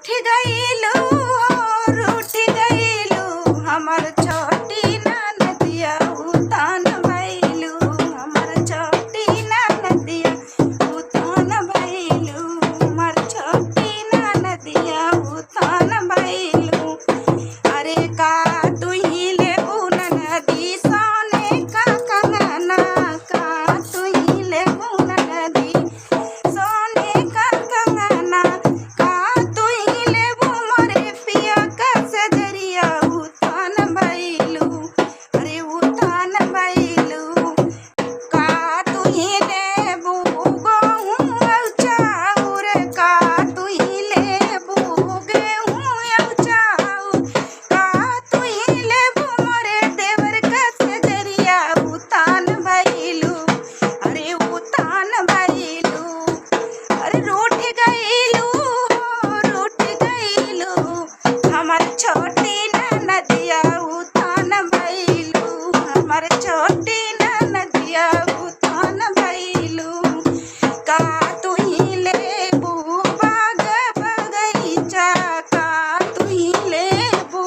गईलू रूठ गईलू हमर छोटी ननदिया उतान भइलू हमर छोटी ननदिया उतान भइलू हमर छोटी ननदिया उतान भइलू। अरे का तुही लेबू ननदी सोने का कंगना का तुही लेबू ननदी सोने का कंगना का तुही लेबू मोरे पिया का सजरिया उतान भइलू। अरे उतान भइलू का तुही लेबू गहूँ और चाउर का तुही लेबू गेहूँ और चाउर का तुही लेबू मोरे देवर का सजरिया उतान भइलू। अरे उतान भइलू। अरे रूठ गईलू हमर छोटी ननदिया उतान भइलू हमर छोटी ननदिया उतान भइलू। का तुही लेबू बाग बगीचा का तुही लेबू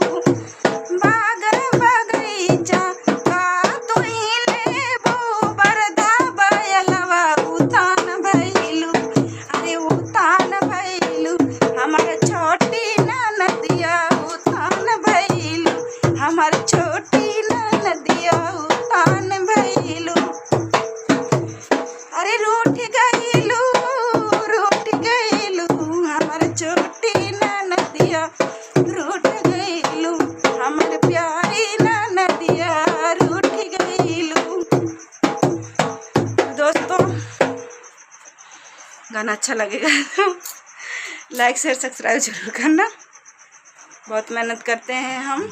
बाग बगीचा का तुही लेबू बरधा बयलवा उतान भइलू। अरे उतान भइलू हमर छोटी ननदिया उतान भइलू हमर छोटी ननदिया उतान भइलू। अरे रूठ गईलू हमर छोटी ननदिया रूठ गईलू हमर प्यारी ननदिया रूठ गईलू। दोस्तों गाना अच्छा लगेगा तो लाइक शेयर सब्सक्राइब जरूर करना। बहुत मेहनत करते हैं हम।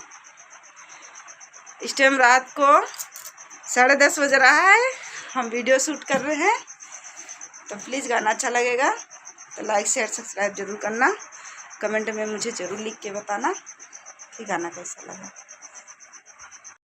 इस टाइम रात को 10:30 बज रहा है, हम वीडियो शूट कर रहे हैं। तो प्लीज़ गाना अच्छा लगेगा तो लाइक शेयर सब्सक्राइब जरूर करना। कमेंट में मुझे ज़रूर लिख के बताना कि गाना कैसा लगा।